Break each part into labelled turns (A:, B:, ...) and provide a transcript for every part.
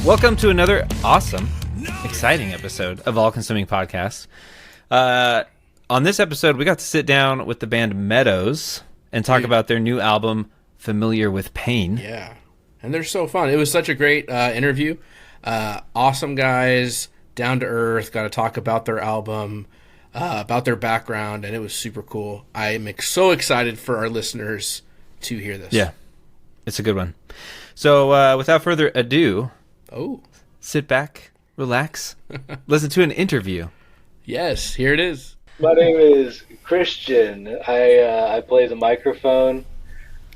A: Welcome to another awesome, exciting episode of All Consuming Podcast. On this episode, we got to sit down with the band Meadows and talk about their new album, Familiar with Pain.
B: Yeah, and they're so fun. It was such a great interview. Awesome guys, down to earth, got to talk about their album, about their background, and it was super cool. I am so excited for our listeners to hear this.
A: Yeah, it's a good one. So without further ado, sit back, relax, listen to an interview.
B: Yes, here it is.
C: My name is Christian. I play the microphone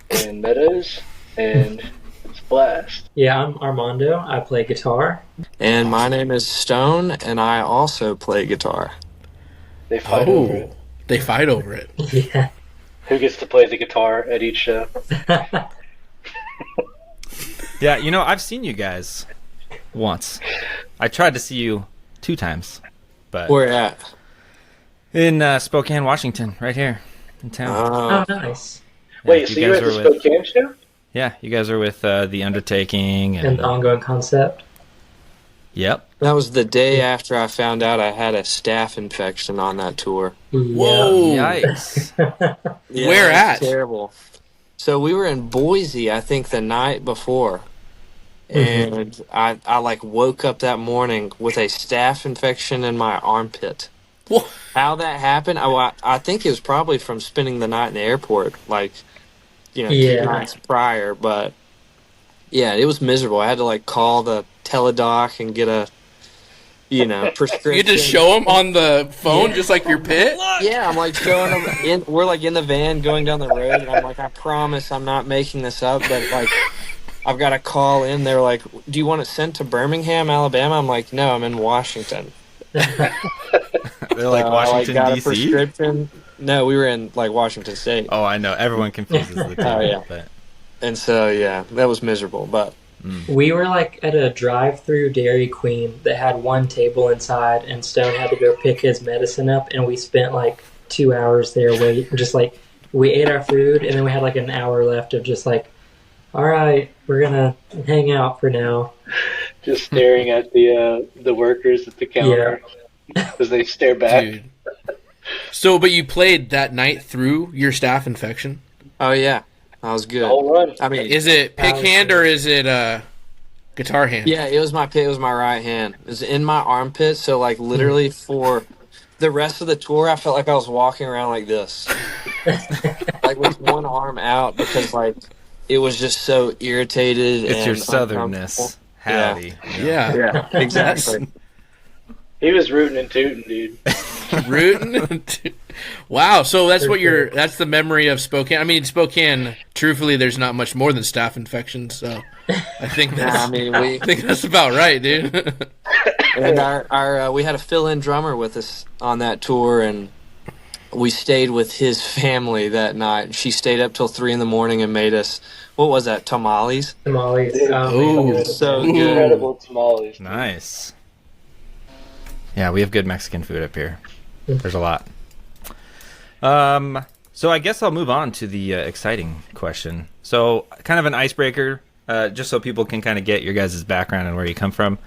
C: in Meadows, and it's a blast.
D: Yeah, I'm Armando. I play guitar.
E: And my name is Stone, and I also play guitar.
C: They fight over it.
B: They fight over it.
D: Yeah.
C: Who gets to play the guitar at each show?
A: Yeah, you know, I've seen you guys once. I tried to see you 2 times. But
E: Where at?
A: in Spokane, Washington, right here in town.
D: Oh, nice.
C: Wait, so you were at the Spokane show?
A: Yeah, you guys are with The Undertaking.
D: And the ongoing concept.
A: Yep.
E: That was the day after I found out I had a staph infection on that tour.
B: Whoa.
A: Yikes.
E: Yeah,
B: Where
E: it was
B: at?
E: Terrible. So we were in Boise, I think, the night before. And I like woke up that morning with a staph infection in my armpit.
B: What?
E: How that happened? I think it was probably from spending the night in the airport, like, 2 nights prior. But yeah, it was miserable. I had to like call the teledoc and get a prescription.
B: You just show them on the phone, just like your pit?
E: Yeah, I'm like showing them. We're like in the van going down the road, and I'm like, I promise I'm not making this up, but like, I've got to call in. They're like, do you want it sent to Birmingham, Alabama? I'm like, no, I'm in Washington.
A: They're like Washington,
E: got
A: D.C.?
E: a prescription. No, we were in like Washington State.
A: Oh, I know. Everyone confuses the two.
E: Oh, yeah.
A: But...
E: And so, yeah, that was miserable. But
D: We were like at a drive-through Dairy Queen that had one table inside, and Stone had to go pick his medicine up, and we spent like 2 hours there waiting. Just like, we ate our food, and then we had like an hour left of just like, all right, we're gonna hang out for now.
C: Just staring at the workers at the counter as they stare back.
B: Dude. So, but you played that night through your staph infection?
E: oh yeah, that was
C: The
E: good.
C: whole run.
E: I mean,
B: Is it pick hand or is it guitar hand?
E: yeah, it was my right hand. It was in my armpit, so like literally for the rest of the tour, I felt like I was walking around like this, like with one arm out, because like it was just so irritated.
A: It's
E: and
A: your
E: uncomfortable.
A: southernness. Howdy.
B: Yeah.
E: Exactly.
C: He was rooting and tooting, dude.
B: Rootin'. Wow, so that's that's the memory of Spokane. I mean, Spokane, truthfully, there's not much more than staph infections, so I think
E: I
B: think that's about right, dude.
E: And our we had a fill-in drummer with us on that tour, and we stayed with his family that night. She stayed up till 3 a.m. and made us, what was that, tamales?
D: Tamales.
B: Ooh.
E: So good.
C: Incredible tamales.
A: Nice. Yeah, we have good Mexican food up here. There's a lot. So I guess I'll move on to the exciting question. So kind of an icebreaker, just so people can kind of get your guys' background and where you come from.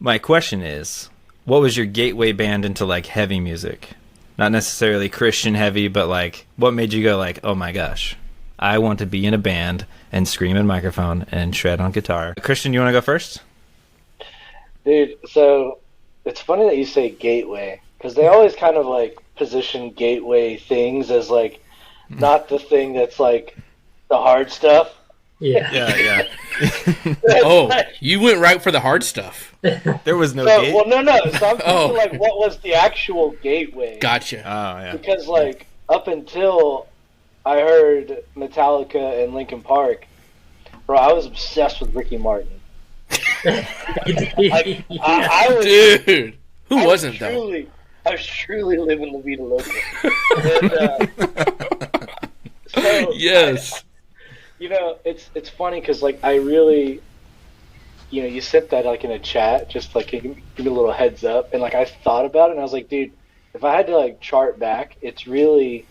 A: My question is, what was your gateway band into like heavy music? Not necessarily Christian heavy, but like what made you go like, oh my gosh, I want to be in a band and scream in microphone and shred on guitar. Christian, you want to go first?
C: Dude, so it's funny that you say gateway, because they always kind of like position gateway things as like not the thing that's like the hard stuff.
D: Yeah.
A: Yeah.
B: Oh, you went right for the hard stuff.
A: There was no
C: So,
A: gate.
C: well, no. So I'm thinking like, what was the actual gateway?
B: Gotcha.
A: Oh, yeah.
C: Because like up until I heard Metallica and Linkin Park, bro, I was obsessed with Ricky Martin. I was,
B: Dude, who wasn't though?
C: I was truly living La Vida Loca. And, so,
B: Yes.
C: it's funny because like I really, you sent that like in a chat, just like give me a little heads up, and like I thought about it, and I was like, dude, if I had to like chart back, it's really,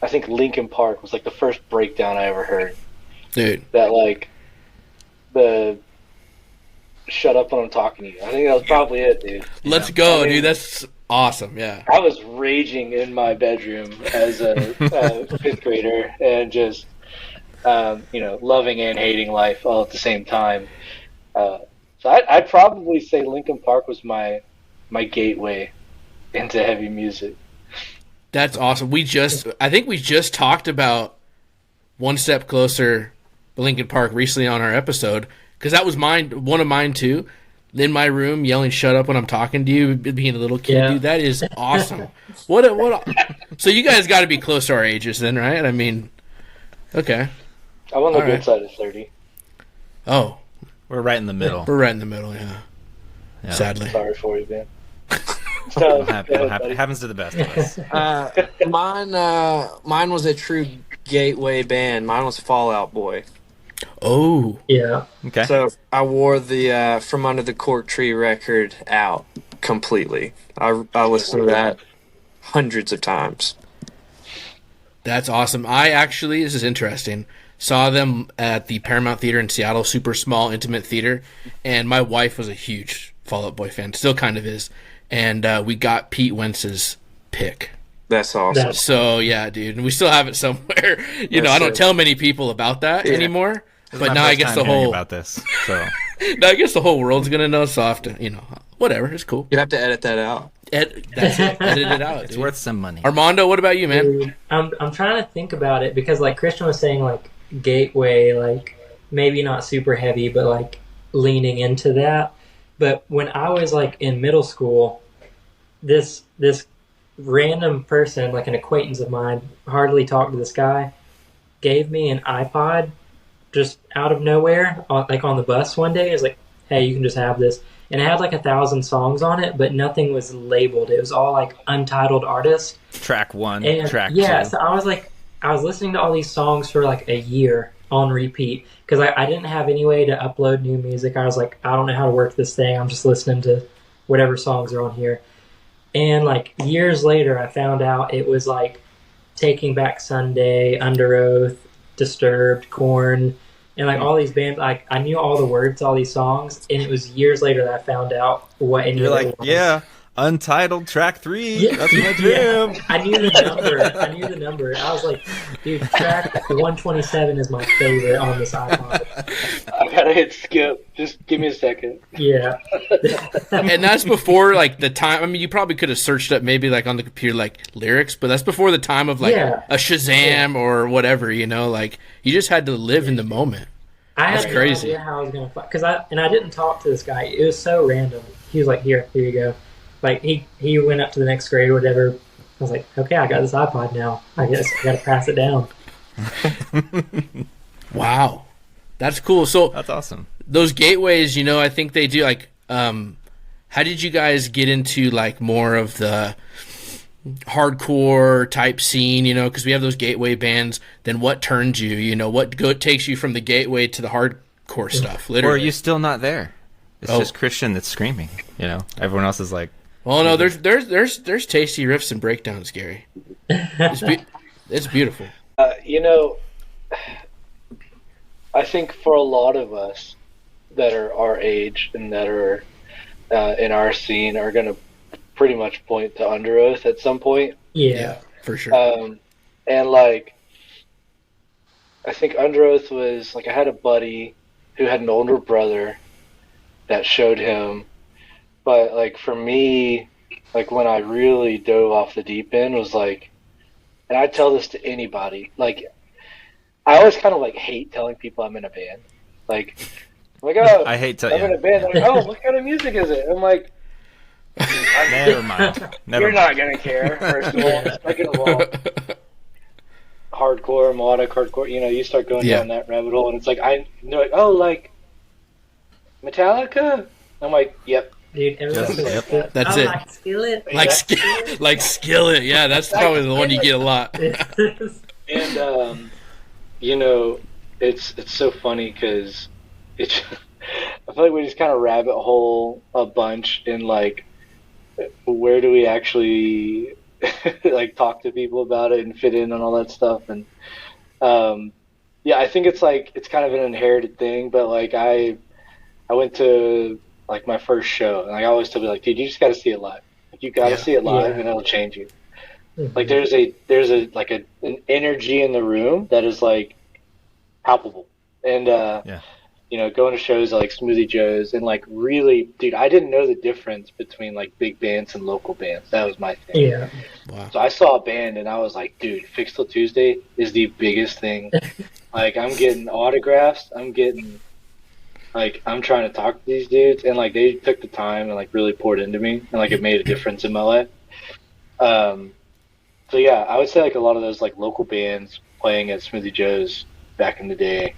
C: I think Linkin Park was like the first breakdown I ever heard.
B: Dude.
C: That like the Shut Up When I'm Talking to You. I think that was probably it, dude.
B: Let's go, dude. That's awesome. Yeah.
C: I was raging in my bedroom as a fifth grader and just, loving and hating life all at the same time. So I'd probably say Linkin Park was my gateway into heavy music.
B: That's awesome. I think we just talked about One Step Closer, Linkin Park recently on our episode, because that was one of mine too. In my room, yelling "Shut up" when I'm talking to you, being a little kid, dude. That is awesome. So you guys got to be close to our ages, then, right? I mean, okay.
C: I'm on the good side of 30.
B: Oh,
A: we're right in the middle.
B: We're right in the middle, yeah. Sadly,
C: sorry for you, man.
A: It happens to the best of us.
E: Mine was a true gateway band. Mine was Fall Out Boy.
B: Oh.
D: Yeah.
A: Okay.
E: So I wore the From Under the Cork Tree record out completely. I listened to that hundreds of times.
B: That's awesome. This is interesting, saw them at the Paramount Theater in Seattle, super small, intimate theater, and my wife was a huge Fall Out Boy fan, still kind of is, and we got Pete Wentz's pick.
E: That's awesome.
B: So, yeah, dude, and we still have it somewhere. I don't tell many people about that anymore. But now I guess the whole
A: about this. So
B: now I guess the whole world's gonna know. So I have to, whatever. It's cool.
E: You have to edit that out.
B: That's it. Edit it out.
A: It's worth some money.
B: Armando, what about you, man?
D: Dude, I'm trying to think about it because like Christian was saying, like gateway, like maybe not super heavy, but like leaning into that. But when I was like in middle school, this random person, like an acquaintance of mine, hardly talked to this guy, gave me an iPod. Just out of nowhere, like on the bus one day, it was like, hey, you can just have this. And it had like 1,000 songs on it, but nothing was labeled. It was all like untitled artists.
A: Track 1,
D: and,
A: track 2.
D: Yeah, so I was listening to all these songs for like a year on repeat because I didn't have any way to upload new music. I was like, I don't know how to work this thing. I'm just listening to whatever songs are on here. And like years later, I found out it was like Taking Back Sunday, Under Oath, Disturbed, Korn, and like all these bands. Like I knew all the words to all these songs, and it was years later that I found out what any of it was.
A: Yeah, Untitled track 3. Yeah, that's my jam.
D: I knew the number. I was like, dude, track 127 is my favorite on this iPod.
C: I gotta hit skip. Just give me a second.
D: Yeah.
B: And that's before like the time. I mean, you probably could have searched up maybe like on the computer like lyrics, but that's before the time of like a Shazam or whatever. Like you just had to live in the moment.
D: That's
B: crazy.
D: No idea how I was gonna because I didn't talk to this guy. It was so random. He was like, here you go. Like he went up to the next grade or whatever. I was like, okay, I got this iPod now. I guess I got to pass it down.
B: Wow, that's cool. So
A: that's awesome.
B: Those gateways, I think they do like. How did you guys get into like more of the hardcore type scene? Because we have those gateway bands. Then what turns you? What takes you from the gateway to the hardcore stuff? Literally,
A: or are you still not there? It's just Christian that's screaming. Everyone else is like.
B: Well, no, there's tasty riffs and breakdowns, Gary. It's beautiful.
C: I think for a lot of us that are our age and that are in our scene are going to pretty much point to Under Oath at some point.
D: Yeah,
B: for sure.
C: And like, I think Under Oath was like I had a buddy who had an older brother that showed him. But, like, for me, like, when I really dove off the deep end was, like, and I tell this to anybody, like, I always kind of, like, hate telling people I'm in a band. Like, I'm like, oh,
A: I hate telling
C: I'm in a band. They're like, oh, what kind of music is it? I'm like,
A: never mind.
C: You're not going to care, first of all. Second of all, hardcore, melodic hardcore, you start going down that rabbit hole, and it's like, they're like, oh, like, Metallica? I'm like, yep.
D: Dude,
B: that's it.
D: Like Skillet.
B: Like Skillet. Yeah, that's probably the one you get a lot.
C: And it's so funny because I feel like we just kind of rabbit hole a bunch in like where do we actually like talk to people about it and fit in on all that stuff. And I think it's like it's kind of an inherited thing, but like I I went to like my first show, and like, I always tell people like, dude, you just got to see it live. Like, you got to see it live, and it'll change you. Like there's an energy in the room that is like palpable, and going to shows like Smoothie Joe's and like really, dude, I didn't know the difference between like big bands and local bands. That was my thing.
D: Yeah.
B: Wow.
C: So I saw a band and I was like, dude, Fix Till Tuesday is the biggest thing. Like I'm getting autographs. I'm trying to talk to these dudes, and like they took the time and like really poured into me, and like it made a difference in my life. So yeah, I would say like a lot of those like local bands playing at Smoothie Joe's back in the day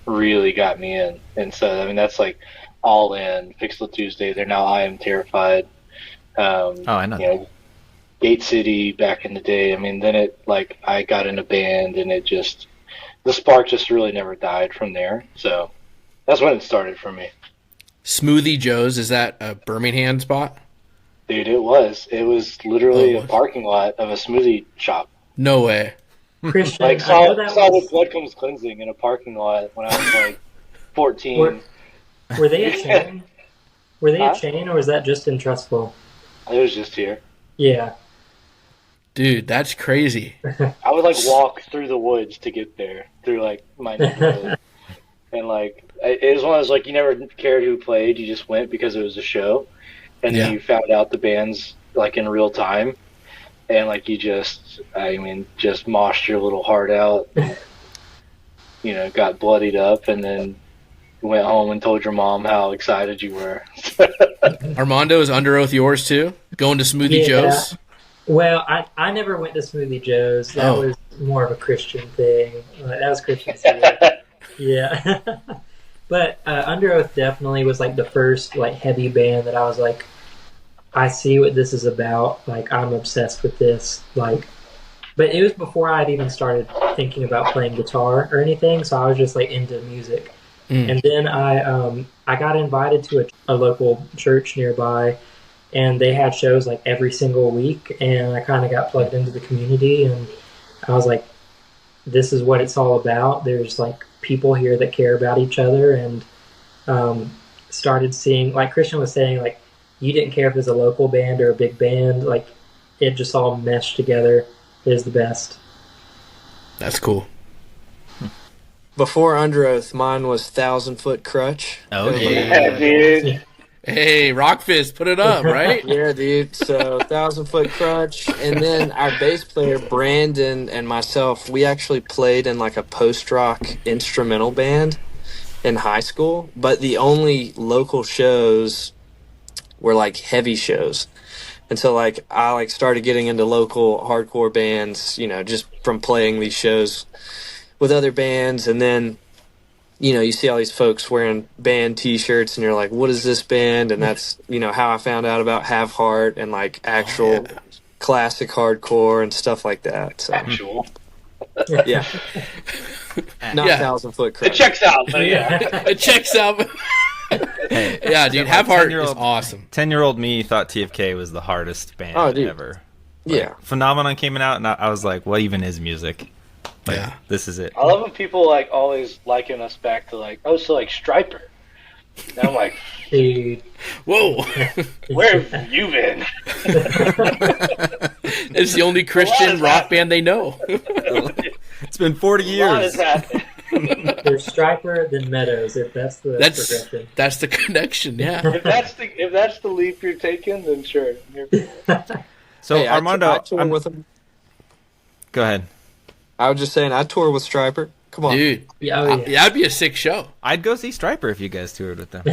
C: really got me in. And so I mean that's like All In, Fix Till Tuesday. They're now I Am Terrified.
A: I know.
C: Gate City back in the day. I mean, then it like I got in a band, and it just the spark just really never died from there. So that's when it started for me.
B: Smoothie Joe's, is that a Birmingham spot?
C: Dude, it was literally a parking lot of a smoothie shop.
B: No way.
D: Christian,
C: Like
D: I know
C: saw
D: that
C: the Blood Comes Cleansing in a parking lot when I was like 14.
D: Were they a chain? Were they
C: Huh?
D: a chain, or was that just in Trustful?
C: It was just here.
D: Yeah.
B: Dude, that's crazy.
C: I would like walk through the woods to get there through like my neighborhood. And like it was one of those like you never cared who played, you just went because it was a show. And then you found out the bands like in real time, and like you just moshed your little heart out, and, got bloodied up, and then went home and told your mom how excited you were.
B: Armando, is Under Oath yours too? Going to Smoothie Joe's?
D: Well, I never went to Smoothie Joe's. That was more of a Christian thing. That was Christian. Yeah. But Under Oath definitely was like the first like heavy band that I was like, I see what this is about. Like I'm obsessed with this. Like, but it was before I had even started thinking about playing guitar or anything. So I was just like into music. And then I got invited to a local church nearby, and they had shows like every single week. And I kind of got plugged into the community, and I was like, this is what it's all about. There's like people here that care about each other, and started seeing, like Christian was saying, like you didn't care if it was a local band or a big band, like it just all meshed together. It is the best.
B: That's cool.
E: Before Under Oath, mine was 1,000 Foot Crutch.
A: Oh,
C: Yeah, dude.
B: Hey, Rockfist, put it up, right?
E: Yeah, dude. So 1,000 Foot Crutch, and then our bass player Brandon and myself, we actually played in like a post-rock instrumental band in high school, but the only local shows were like heavy shows. And so like I like started getting into local hardcore bands, just from playing these shows with other bands. And then you see all these folks wearing band t-shirts, and you're like, what is this band? And that's how I found out about Have Heart and like actual classic hardcore and stuff like that. So
C: Actual.
E: yeah. Not 1,000 Foot Crutch.
C: It checks out, but yeah.
B: It checks out.
A: Hey,
B: Yeah, dude, Have Heart is awesome.
A: 10-year-old me thought TFK was the hardest band ever.
E: Yeah.
A: Phenomenon came out, and I was like, what even is music? Like,
B: Yeah.
A: this is it.
C: I love when people like always liken us back to like, oh, so like Striper. And I'm like,
D: Dude.
B: Whoa.
C: where have you been?
B: It's the only Christian rock band they know.
A: It's been 40
C: A lot has
A: years.
C: happened.
D: There's Striper, then Meadows, if that's the progression.
B: That's the connection, yeah.
C: If that's the leap you're taking, then sure.
A: So,
E: Hey,
A: Armando,
E: I toured with him.
A: Go ahead.
E: I was just saying, I toured with Striper. Come on.
B: Dude,
D: Yeah,
B: that'd be a sick show.
A: I'd go see Striper if you guys toured with them.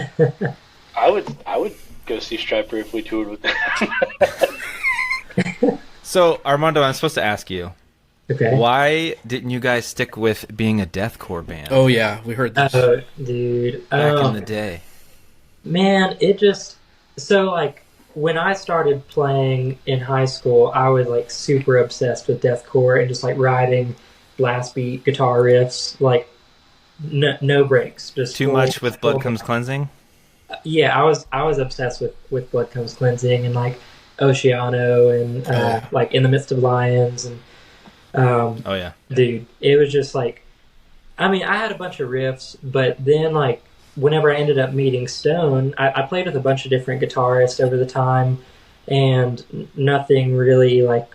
C: I would go see Striper if we toured with them.
A: So, Armando, I'm supposed to ask you,
D: Okay.
A: why didn't you guys stick with being a deathcore band
B: Oh, yeah, we heard this.
D: Oh, dude.
A: back in the day?
D: Man, it just... So, like, when I started playing in high school, I was, like, super obsessed with deathcore and just, like, writing blast beat guitar riffs, like, no breaks. Just
A: Too much with Blood Comes Cleansing?
D: Yeah, I was obsessed with Blood Comes Cleansing and, like, Oceano and, like, In the Midst of Lions and...
A: Oh, yeah.
D: Dude, it was just like, I mean, I had a bunch of riffs, but then like whenever I ended up meeting Stone, I played with a bunch of different guitarists over the time, and nothing really like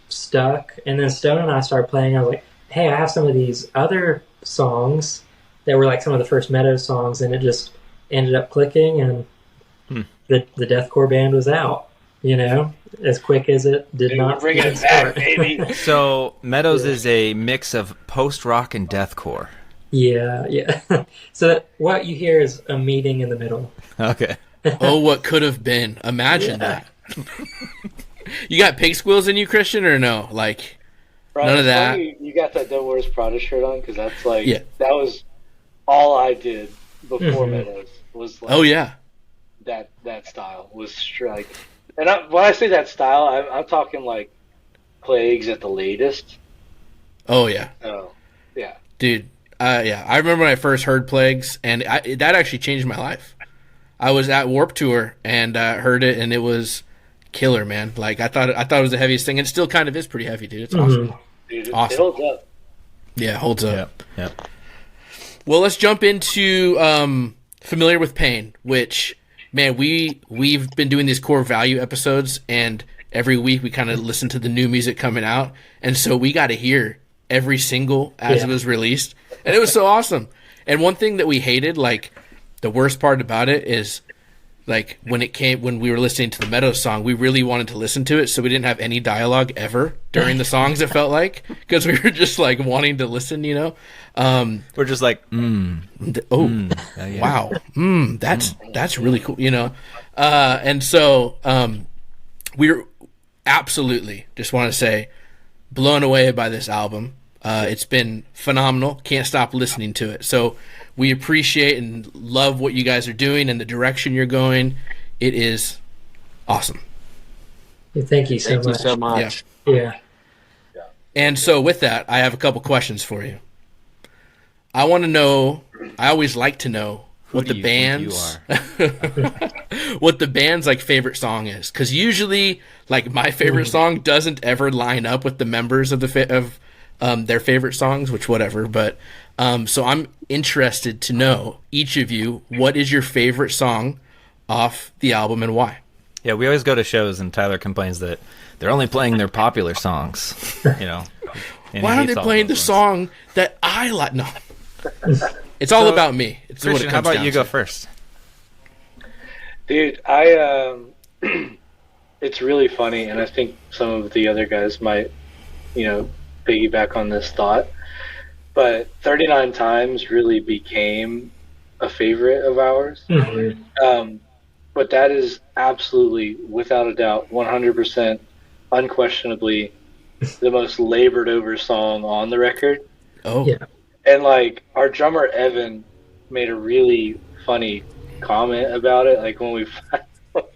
D: stuck. And then Stone and I started playing. I was like, hey, I have some of these other songs that were like some of the first Meadows songs, and it just ended up clicking, and the Deathcore band was out. You know, as quick as it did not
C: bring it back, baby.
A: So Meadows is a mix of post rock and deathcore.
D: Yeah. So what you hear is a meeting in the middle.
A: Okay.
B: Oh, what could have been. Imagine that. You got pig squeals in you, Christian, or no? Like,
C: Brian,
B: none of that?
C: You got that Don't Wears Prada shirt on, because that's like,
B: Yeah.
C: that was all I did before Meadows. Was like,
B: Oh, yeah.
C: that style was like, and when I say that style, I'm talking like Plagues at the latest.
B: Oh, yeah.
C: Oh, yeah.
B: Dude, yeah. I remember when I first heard Plagues, and that actually changed my life. I was at Warped Tour and heard it, and it was killer, man. Like, I thought it was the heaviest thing, and it still kind of is pretty heavy, dude. It's awesome.
C: Dude, it
B: Awesome.
C: holds up.
B: Yeah, holds up.
A: Yep.
B: Well, let's jump into Familiar with Pain, which, man, we've been doing these core value episodes, and every week we kind of listen to the new music coming out, and so we got to hear every single as it was released, and it was so awesome. And one thing that we hated, like, the worst part about it is, like, when we were listening to the Meadows song, we really wanted to listen to it, so we didn't have any dialogue ever during the songs, it felt like, because we were just, like, wanting to listen, you know?
A: We're just like,
B: Wow. That's really cool, you know? And so we're absolutely, just want to say, blown away by this album. It's been phenomenal. Can't stop listening to it. So we appreciate and love what you guys are doing and the direction you're going. It is awesome.
D: Thank you so
E: Thank you
D: much.
E: so much.
D: Yeah.
B: And so with that, I have a couple questions for you. I want to know, I always like to know what
A: do
B: the
A: you think you
B: band's what the band's like favorite song is, because usually like my favorite song doesn't ever line up with the members of their favorite songs, which whatever. But so I'm interested to know, each of you, what is your favorite song off the album and why?
A: Yeah, we always go to shows, and Tyler complains that they're only playing their popular songs. You know, and
B: Why
A: he
B: aren't they
A: hates all
B: playing the
A: those ones.
B: song that I like? No, it's all
A: So,
B: about me. It's what
A: Christian,
B: it
A: how
B: comes
A: about
B: down
A: you
B: to.
A: go first?
C: Dude, I it's really funny, and I think some of the other guys might, piggyback on this thought. But 39 Times really became a favorite of ours. But that is absolutely, without a doubt, 100%, unquestionably, the most labored over song on the record.
B: Oh,
D: Yeah.
C: And like our drummer Evan made a really funny comment about it. Like when we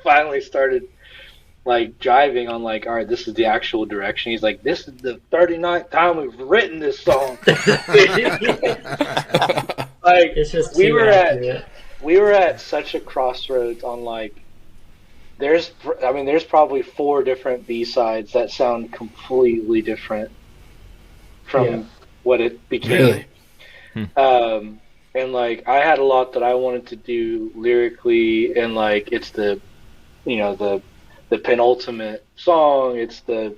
C: finally started like driving on, like, all right, this is the actual direction. He's like, this is the 39th time we've written this song. Like
D: It's just
C: we
D: too
C: were
D: accurate.
C: we were at such a crossroads on, like, there's probably 4 different B-sides that sound completely different from what it became.
B: really?
C: And like I had a lot that I wanted to do lyrically, and like it's the penultimate song. It's the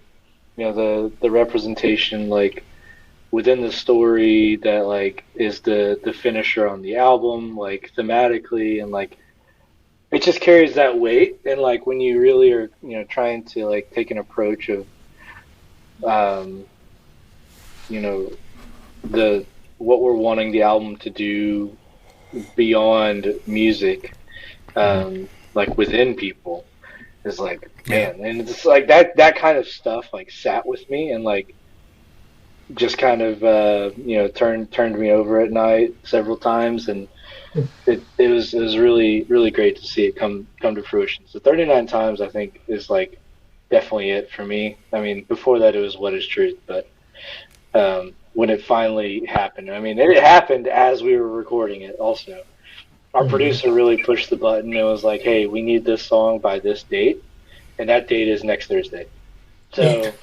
C: representation, like, within the story that, like, is the finisher on the album, like, thematically, and like it just carries that weight. And like when you really are trying to like take an approach of what we're wanting the album to do beyond music, like within people, is like, man, and it's like that kind of stuff like sat with me and like just kind of turned me over at night several times, and it was really, really great to see it come to fruition. So 39 Times, I think, is like definitely it for me. I mean, before that it was What Is Truth, but when it finally happened, I mean, it happened as we were recording it also. Our producer really pushed the button and was like, hey, we need this song by this date, and that date is next Thursday. So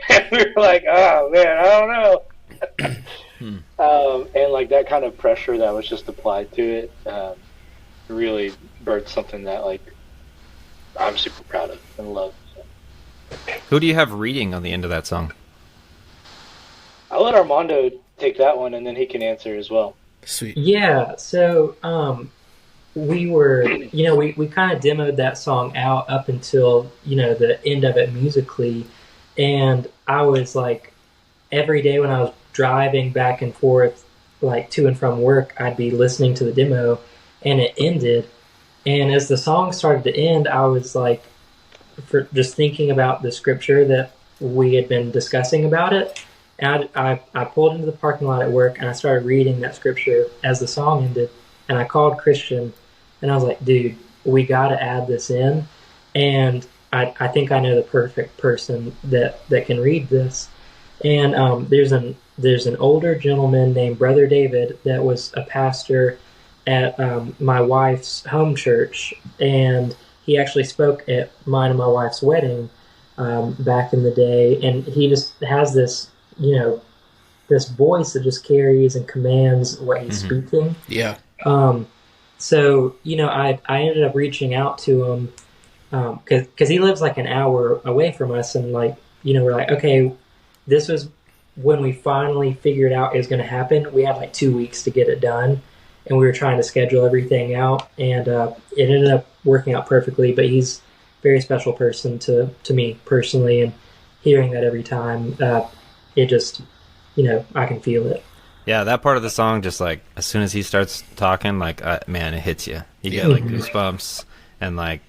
C: and we were like, oh man, I don't know. And like that kind of pressure that was just applied to it really birthed something that like I'm super proud of and love. So.
A: Who do you have reading on the end of that song?
C: I'll let Armando take that one, and then he can answer as well.
B: Sweet.
D: Yeah, so we were, we kind of demoed that song out up until, the end of it musically. And I was like, every day when I was driving back and forth, like to and from work, I'd be listening to the demo, and it ended. And as the song started to end, I was like, just thinking about the scripture that we had been discussing about it. And I pulled into the parking lot at work, and I started reading that scripture as the song ended. And I called Christian, and I was like, dude, we got to add this in. And I think I know the perfect person that can read this. And there's an older gentleman named Brother David that was a pastor at my wife's home church. And he actually spoke at mine and my wife's wedding back in the day. And he just has this, this voice that just carries and commands what he's speaking.
B: Yeah.
D: So, I ended up reaching out to him because he lives like an hour away from us. And like, we're like, okay, this was when we finally figured out it was going to happen. We had like 2 weeks to get it done, and we were trying to schedule everything out, and it ended up working out perfectly. But he's a very special person to me personally, and hearing that every time, it just, I can feel it.
A: Yeah, that part of the song, just like as soon as he starts talking, like man, it hits you. You get like goosebumps, and like,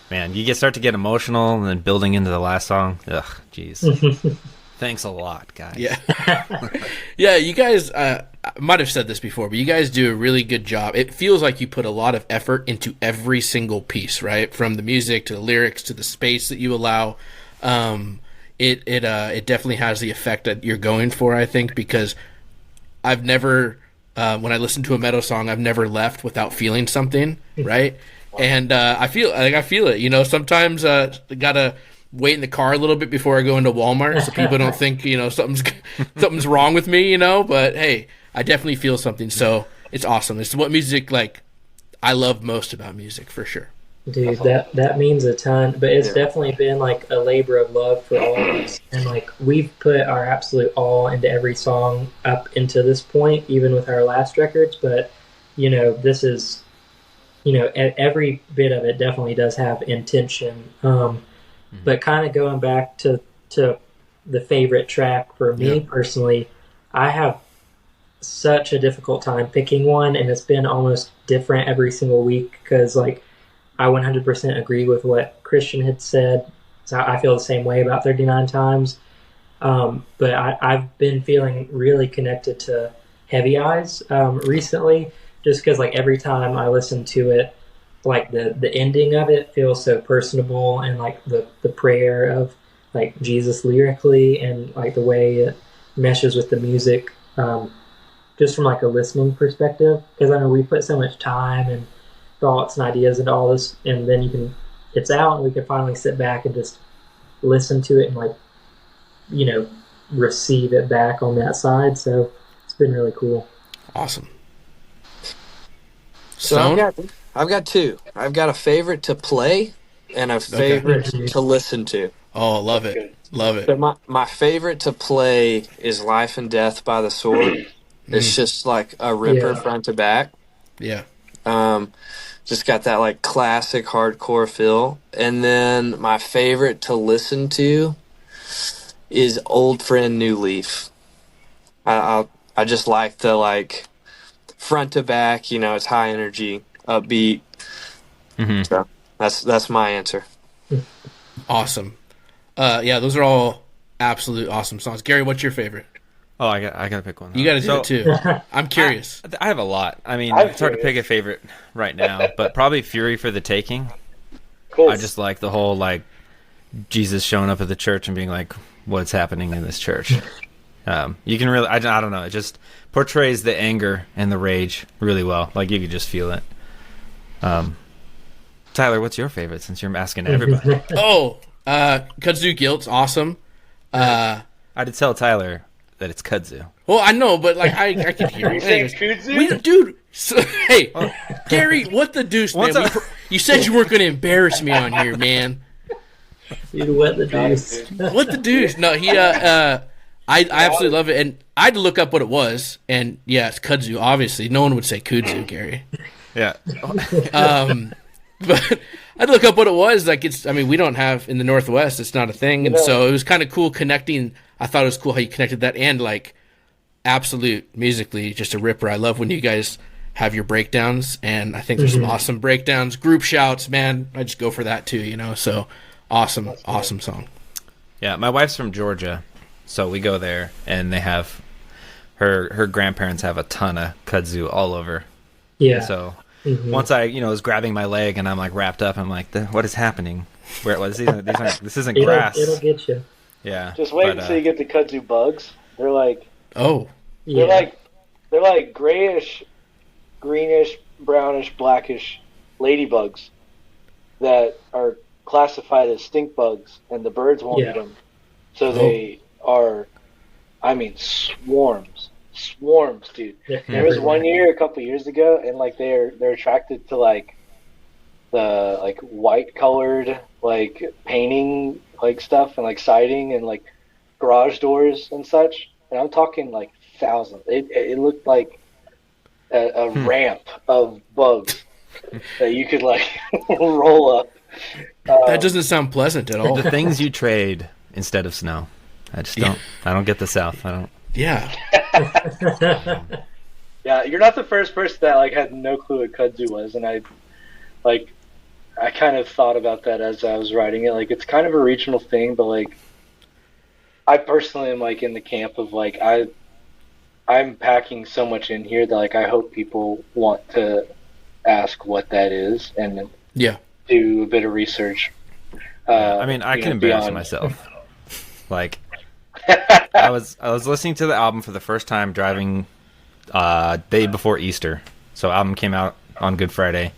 A: man, you start to get emotional, and then building into the last song. Ugh, jeez. Thanks a lot, guys.
B: Yeah, yeah. You guys, I might have said this before, but you guys do a really good job. It feels like you put a lot of effort into every single piece, right? From the music to the lyrics to the space that you allow. It definitely has the effect that you're going for, I think, because I've never, when I listen to a Meadows song, I've never left without feeling something, right? And I feel it. Sometimes gotta wait in the car a little bit before I go into Walmart, so people don't think something's wrong with me. But hey, I definitely feel something. So it's awesome. It's what music like I love most about music for sure.
D: Dude, that means a ton, but it's definitely been like a labor of love for all of us. And like we've put our absolute all into every song up into this point, even with our last records. But this is, every bit of it definitely does have intention. But kind of going back to the favorite track for me personally, I have such a difficult time picking one, and it's been almost different every single week because like I 100% agree with what Christian had said. So I feel the same way about 39 Times. But I've been feeling really connected to Heavy Eyes recently, just because like every time I listen to it, like the ending of it feels so personable, and like the prayer of like Jesus lyrically, and like the way it meshes with the music, just from like a listening perspective. Because I know we put so much time and thoughts and ideas into all this, and then it's out, and we can finally sit back and just listen to it and like receive it back on that side. So it's been really cool.
B: Awesome.
E: So I've got two. I've got a favorite to play and a favorite to listen to.
B: Oh, love it. Love it.
E: So my favorite to play is Life and Death by The Sword. It's just like a ripper front to back.
B: Yeah.
E: Just got that like classic hardcore feel. And then my favorite to listen to is Old Friend New Leaf. I just like the like front to back, it's high energy, upbeat. So that's my answer.
B: Awesome. Those are all absolute awesome songs. Gary, what's your favorite?
A: Oh, I got to pick one.
B: You got to do it too. I'm curious.
A: I have a lot. I mean, it's hard to pick a favorite right now, but probably Fury for the Taking.
C: Cool.
A: I just like the whole like Jesus showing up at the church and being like, "What's happening in this church?" You can really, I don't know, it just portrays the anger and the rage really well. Like you can just feel it. Tyler, what's your favorite? Since you're asking everybody.
B: Kudzu Guilt's awesome.
A: I did tell Tyler that it's kudzu.
B: Well, I know, but like I could hear.
C: Are you saying
B: Anyways,
C: kudzu?
B: dude. So, hey, Gary, what the deuce, man? You said you weren't going to embarrass me on here, man.
D: Dude, what the deuce?
B: What the deuce? No, he. I absolutely love it, and I had to look up what it was, and yeah, it's kudzu. Obviously, no one would say kudzu, Gary.
A: Yeah.
B: But I'd look up what it was. Like we don't have in the Northwest. It's not a thing, and so it was kind of cool connecting. I thought it was cool how you connected that, and like absolute musically, just a ripper. I love when you guys have your breakdowns, and I think there's some awesome breakdowns, group shouts. Man, I just go for that too. So awesome song.
A: Yeah, my wife's from Georgia, so we go there, and they have her grandparents have a ton of kudzu all over.
D: Yeah.
A: And so once I was grabbing my leg and I'm like wrapped up, I'm like, what is happening? This isn't grass.
D: It'll get you.
A: Yeah.
C: Just wait until you get the kudzu bugs. They're like
D: Yeah.
C: they're like grayish, greenish, brownish, blackish ladybugs that are classified as stink bugs, and the birds won't eat them. So they are, swarms, dude. There was one year a couple years ago, and like they're attracted to like the like white colored like painting like stuff and like siding and like garage doors and such. And I'm talking like thousands. It looked like a ramp of bugs that you could like roll up.
B: That doesn't sound pleasant at all.
A: The things you trade instead of snow. I just don't. I don't get the South. I don't.
B: Yeah.
C: Yeah, you're not the first person that like had no clue what kudzu was, and I kind of thought about that as I was writing it. Like, it's kind of a regional thing, but like, I personally am like in the camp of like I'm packing so much in here that like I hope people want to ask what that is and do a bit of research.
A: I can embarrass myself. Like, I was listening to the album for the first time driving day before Easter. So album came out on Good Friday,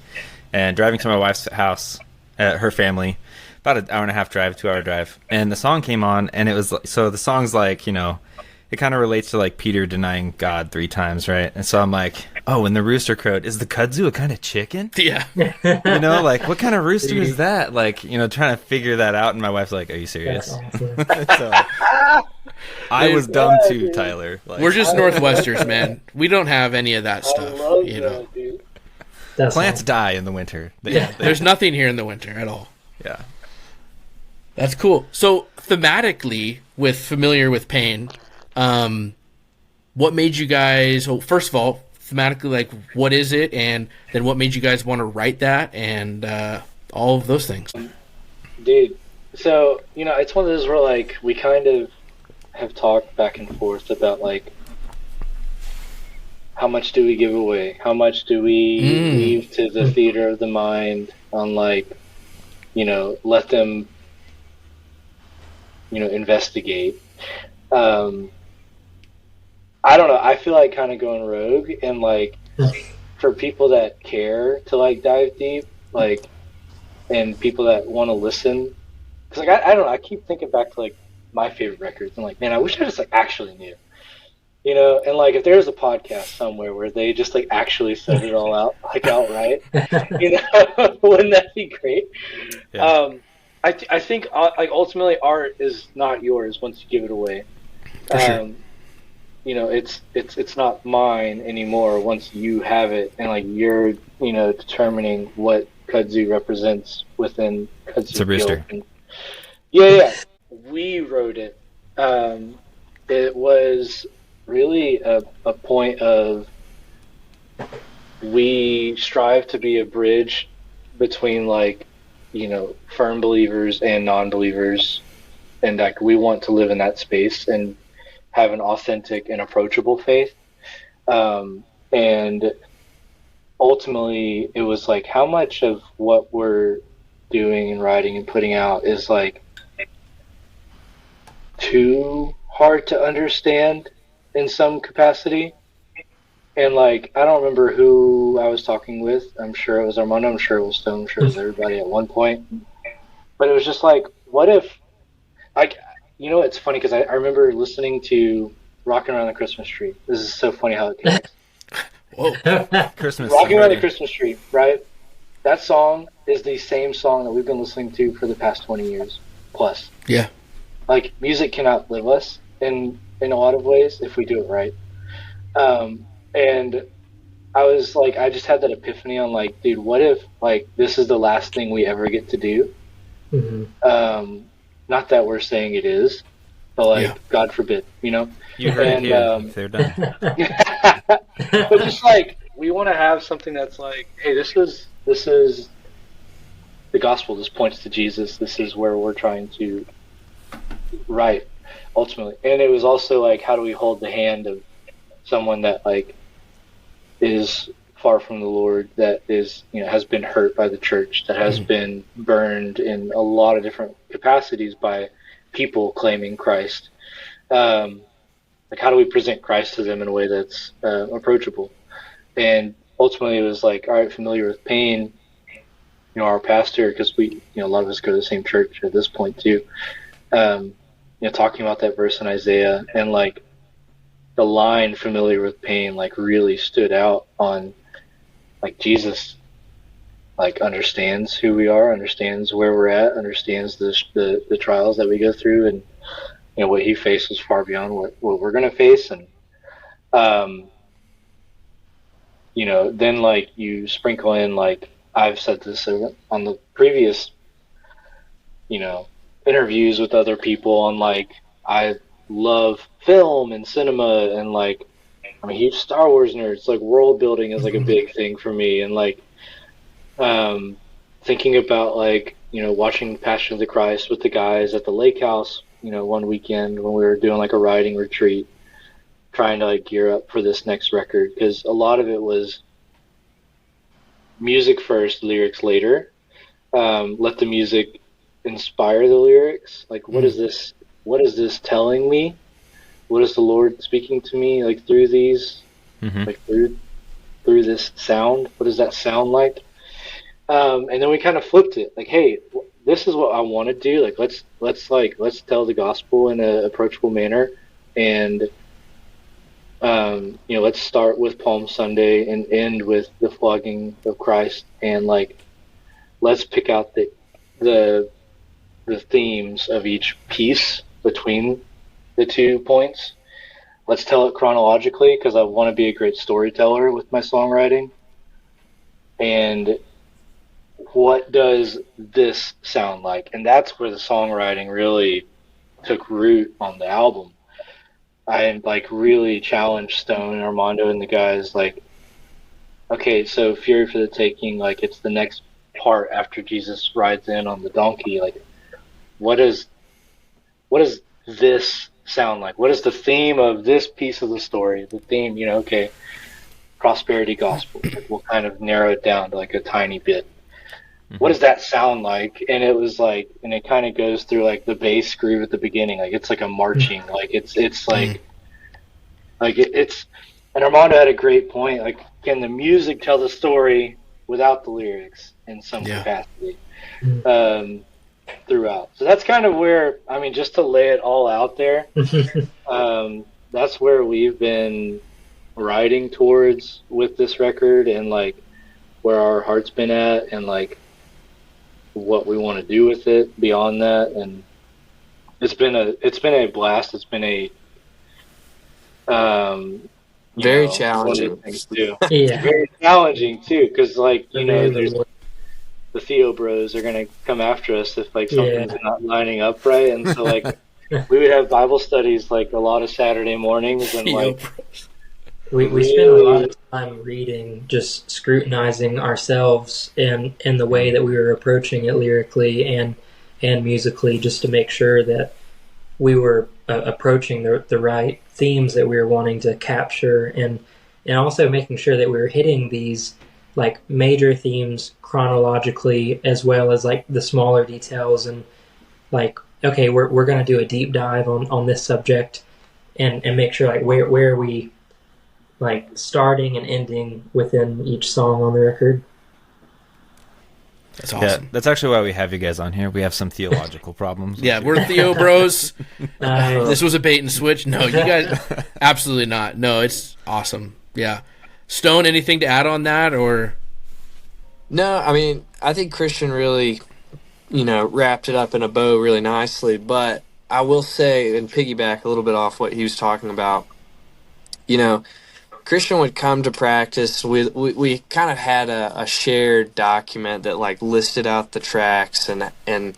A: and driving to my wife's house, her family, about an hour and a half drive, 2 hour drive, and the song came on, and it was so the song's like, it kind of relates to like Peter denying God 3 times, right? And so I'm like, oh, when the rooster crowed, is the kudzu a kind of chicken?
B: Yeah.
A: Like what kind of rooster is that? Like, trying to figure that out, and my wife's like, are you serious? So, I was dumb too, Tyler. Like,
B: we're just Northwesters, man. We don't have any of that stuff.
C: I love that, dude.
A: Plants die in the winter.
B: There's nothing here in the winter at all.
A: Yeah.
B: That's cool. So thematically, with Familiar with Pain, what made you guys? Well, first of all, thematically, like, what is it, and then what made you guys want to write that, and all of those things?
C: Dude, so it's one of those where like we kind of have talked back and forth about like how much do we give away, how much do we leave to the theater of the mind on like let them investigate. I don't know. I feel like kind of going rogue, and like for people that care to like dive deep, like, and people that want to listen, because like I don't know. I keep thinking back to like my favorite records, and like, man, I wish I just like actually knew, and like if there's a podcast somewhere where they just like actually said it all out, like outright, wouldn't that be great?
A: Yeah.
C: I think like ultimately art is not yours once you give it away.
B: For sure.
C: It's not mine anymore once you have it, and like you're determining what kudzu represents within kudzu.
A: It's a rooster.
C: Yeah. We wrote it. It was really a point of we strive to be a bridge between like firm believers and non-believers, and like we want to live in that space and have an authentic and approachable faith. And ultimately it was like how much of what we're doing and writing and putting out is like too hard to understand in some capacity. And like I don't remember who I was talking with. I'm sure it was Armando, I'm sure it was Stone, I'm sure it was everybody at one point. But it was just like, what if, like, it's funny because I remember listening to Rocking Around the Christmas Tree. This is so funny how it connects.
B: Whoa.
A: Christmas.
C: Rocking Around the
A: already.
C: Christmas Tree, right? That song is the same song that we've been listening to for the past 20 years plus.
B: Yeah.
C: Like, music can outlive us in a lot of ways if we do it right. And I was like, I just had that epiphany on like, dude, what if like this is the last thing we ever get to do? Not that we're saying it is, but like, God forbid, you know?
A: You heard it here. They're done.
C: But just like, we want to have something that's like, hey, this is the gospel. This points to Jesus. This is where we're trying to write ultimately. And it was also like, how do we hold the hand of someone that like is far from the Lord, that is, you know, has been hurt by the church, that has been burned in a lot of different capacities by people claiming Christ. Like, how do we present Christ to them in a way that's approachable? And ultimately, it was like, all right, familiar with pain. You know, our pastor, because we, you know, a lot of us go to the same church at this point too. You know, talking about that verse in Isaiah, and like the line "familiar with pain" like really stood out on like Jesus. Like, understands who we are, understands where we're at, understands the trials that we go through, and you know what he faces far beyond what we're gonna face. And you know, then like you sprinkle in, like I've said this on the previous, you know, interviews with other people on like, I love film and cinema, and like I'm a huge Star Wars nerd. It's like world building is like a big thing for me, and like thinking about like, you know, watching Passion of the Christ with the guys at the lake house, you know, one weekend when we were doing like a writing retreat, trying to like gear up for this next record, because a lot of it was music first, lyrics later. Let the music inspire the lyrics. Like, what is this telling me? What is the Lord speaking to me like through these, like through this sound? What does that sound like? And then we kind of flipped it, like, hey, this is what I want to do. Like, let's tell the gospel in an approachable manner, and you know, let's start with Palm Sunday and end with the flogging of Christ, and like, let's pick out the themes of each piece between the 2 points. Let's tell it chronologically, because I want to be a great storyteller with my songwriting. And what does this sound like? And that's where the songwriting really took root on the album. I like really challenged Stone and Armando and the guys, like, okay, so Fury for the Taking, like, it's the next part after Jesus rides in on the donkey. Like, what does this sound like? What is the theme of this piece of the story? The theme, you know, okay, prosperity gospel. Like, we'll kind of narrow it down to like a tiny bit. What does that sound like? And it was like, and it kind of goes through like the bass groove at the beginning. Like, it's like a marching, like it's like it's, and Armando had a great point. Like, can the music tell the story without the lyrics in some capacity throughout? So that's kind of where, I mean, just to lay it all out there, that's where we've been writing towards with this record, and like where our heart's been at, and like what we want to do with it beyond that. And it's been a blast. It's been a
E: very challenging.
D: Yeah.
C: Very challenging too, because like, you know, there's the Theo bros are gonna come after us if like something's not lining up right, and so like we would have Bible studies like a lot of Saturday mornings, and like
D: we spend a lot of time reading, just scrutinizing ourselves and the way that we were approaching it lyrically and musically, just to make sure that we were approaching the right themes that we were wanting to capture, and also making sure that we were hitting these like major themes chronologically, as well as like the smaller details, and like, okay, we're going to do a deep dive on this subject, and make sure like where are we like starting and ending within each song on the record.
B: That's awesome.
A: Yeah, that's actually why we have you guys on here. We have some theological problems.
B: Yeah, we're Theo bros.
D: Nice.
B: This was a bait and switch. No, you guys, absolutely not. No, it's awesome. Yeah. Stone, anything to add on that, or?
E: No, I mean, I think Christian really, wrapped it up in a bow really nicely. But I will say, and piggyback a little bit off what he was talking about, Christian would come to practice. We kind of had a shared document that like listed out the tracks and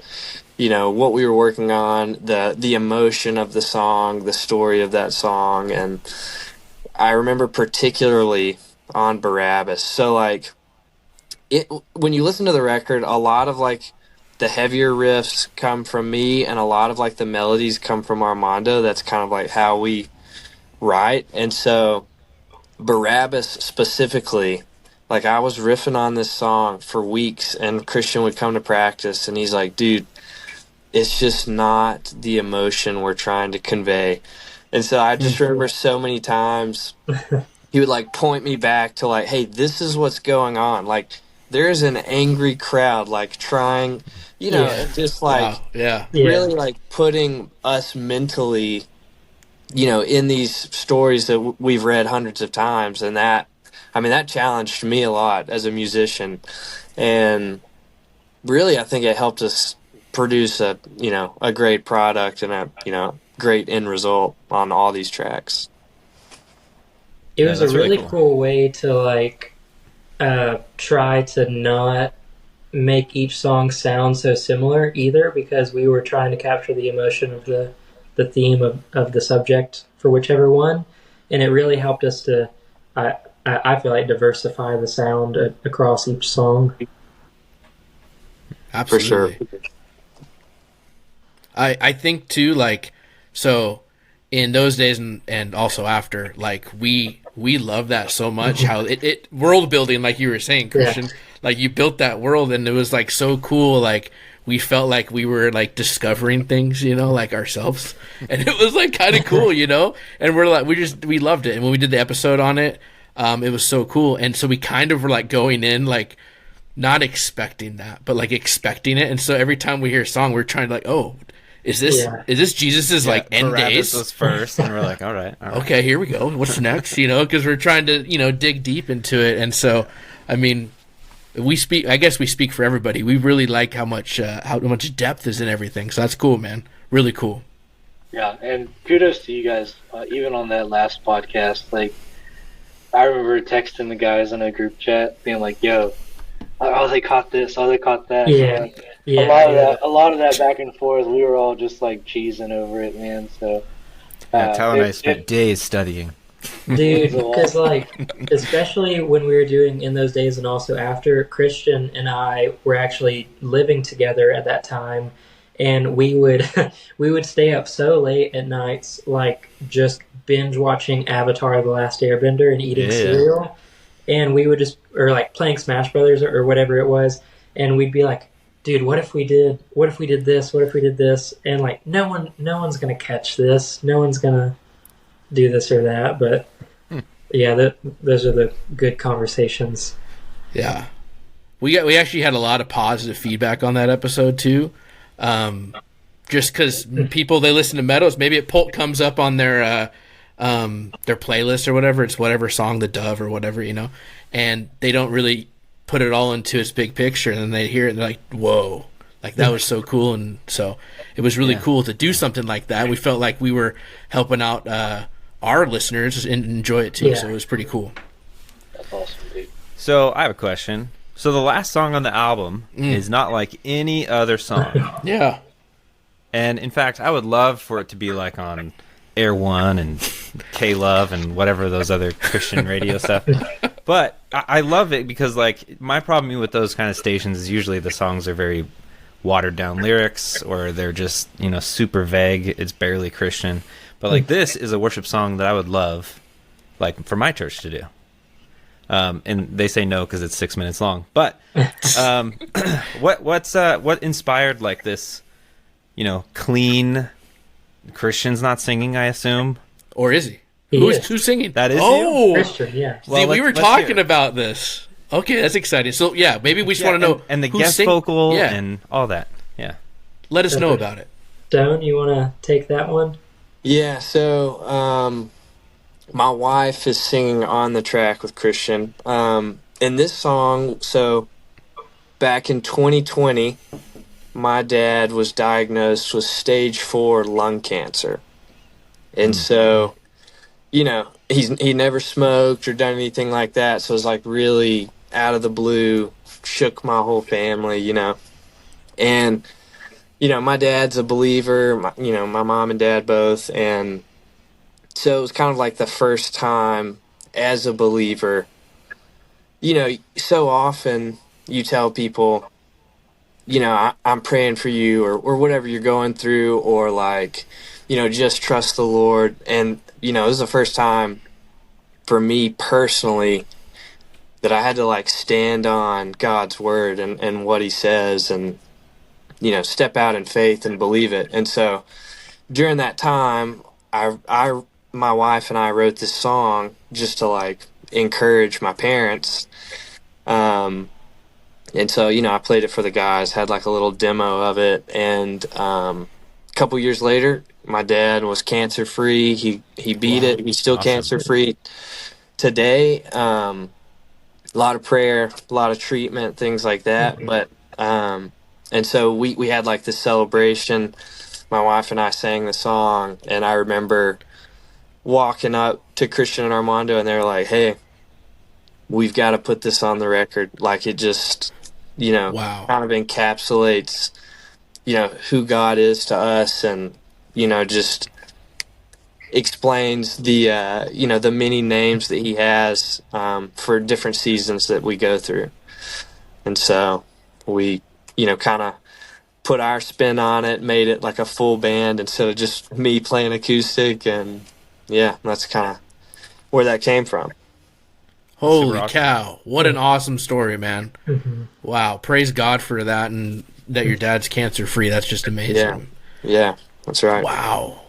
E: what we were working on, the emotion of the song, the story of that song, and I remember particularly on Barabbas. So like when you listen to the record, a lot of like the heavier riffs come from me, and a lot of like the melodies come from Armando. That's kind of like how we write, and so. Barabbas specifically, like I was riffing on this song for weeks, and Christian would come to practice and he's like, dude, it's just not the emotion we're trying to convey. And so I just remember so many times he would like point me back to like, hey, this is what's going on. Like there's an angry crowd like trying, just like really like putting us mentally in these stories that we've read hundreds of times, and that challenged me a lot as a musician, and really I think it helped us produce a great product and a great end result on all these tracks.
D: It was a really cool way to like try to not make each song sound so similar either, because we were trying to capture the emotion of the theme of the subject for whichever one, and it really helped us to I feel like diversify the sound across each song.
B: Absolutely. For sure. I think too, like, so in those days and also after, like we love that so much, how it world building, like you were saying, Christian, like you built that world and it was like so cool, like we felt like we were like discovering things, like ourselves, and it was like kind of cool, and we're like, we loved it. And when we did the episode on it, it was so cool. And so we kind of were like going in, like not expecting that, but like expecting it. And so every time we hear a song, we're trying to like, oh, is this Jesus's like end
A: Barabbas
B: days?
A: was first, and we're like, all right.
B: Okay, here we go. What's next? Because we're trying to, dig deep into it. And so, I mean, I guess we speak for everybody. We really like how much depth is in everything. So that's cool, man. Really cool.
C: Yeah, and kudos to you guys. Even on that last podcast, like I remember texting the guys in a group chat, being like, "Yo, oh they caught this, oh they caught that."
D: Yeah,
C: a lot of that back and forth. We were all just like cheesing over it, man. So
A: Tal and I spent days studying.
D: Dude, because like, especially when we were doing In Those Days and also after, Christian and I were actually living together at that time, and we would stay up so late at nights, like just binge watching Avatar: The Last Airbender and eating cereal, and we would just, or like playing Smash Brothers or whatever it was, and we'd be like, dude, what if we did this, and like no one's gonna catch this, no one's gonna do this or that, but those are the good conversations.
B: Yeah, we actually had a lot of positive feedback on that episode too, just because people, they listen to Meadows, maybe it comes up on their playlist or whatever, it's whatever song, the Dove or whatever, and they don't really put it all into its big picture, and then they hear it and they're like, whoa, like that was so cool. And so it was really cool to do something like that. We felt like we were helping out our listeners and enjoy it too. So it was pretty cool.
C: That's awesome, dude.
A: So I have a question. So the last song on the album is not like any other song.
B: Yeah.
A: And in fact, I would love for it to be like on Air One and K-Love and whatever those other Christian radio stuff. But I love it because like my problem with those kind of stations is usually the songs are very watered down lyrics, or they're just, super vague. It's barely Christian. But like this is a worship song that I would love, like for my church to do. And they say no because it's 6 minutes long. But what inspired like this, clean Christian's not singing, I assume?
B: Or is he? Who's singing?
A: That is
B: you?
D: Christian, yeah.
B: See, we were talking about this. Okay, that's exciting. So yeah, maybe we just want to know
A: and the
B: who
A: guest
B: sing-
A: vocal
B: Yeah,
A: and all that. Yeah.
B: let us know about it.
D: Stone, you want to take that one?
E: Yeah, so my wife is singing on the track with Christian. In this song, so back in 2020, my dad was diagnosed with stage 4 lung cancer. And so, he never smoked or done anything like that. So it was like really out of the blue, shook my whole family, And, my dad's a believer, my mom and dad both. And so it was kind of like the first time as a believer. So often you tell people, I'm praying for you or whatever you're going through, or like, just trust the Lord. And, this is the first time for me personally that I had to like stand on God's word and what he says and, step out in faith and believe it. And so during that time, my wife and I wrote this song just to like encourage my parents. And so, I played it for the guys, had like a little demo of it. And a couple years later, my dad was cancer free. He beat it. He's still cancer free today. A lot of prayer, a lot of treatment, things like that. But, and so we had like this celebration. My wife and I sang the song, and I remember walking up to Christian and Armando, and they were like, "Hey, we've got to put this on the record." Like it just,
B: Wow.
E: kind of encapsulates, who God is to us, and just explains the the many names that he has for different seasons that we go through. And so we kind of put our spin on it, made it like a full band instead of just me playing acoustic. And yeah, that's kind of where that came from.
B: Holy
A: awesome.
B: cow. What an awesome story, man.
D: Mm-hmm.
B: Wow. Praise God for that, and that your dad's cancer free. That's just amazing.
E: Yeah, that's right.
B: Wow.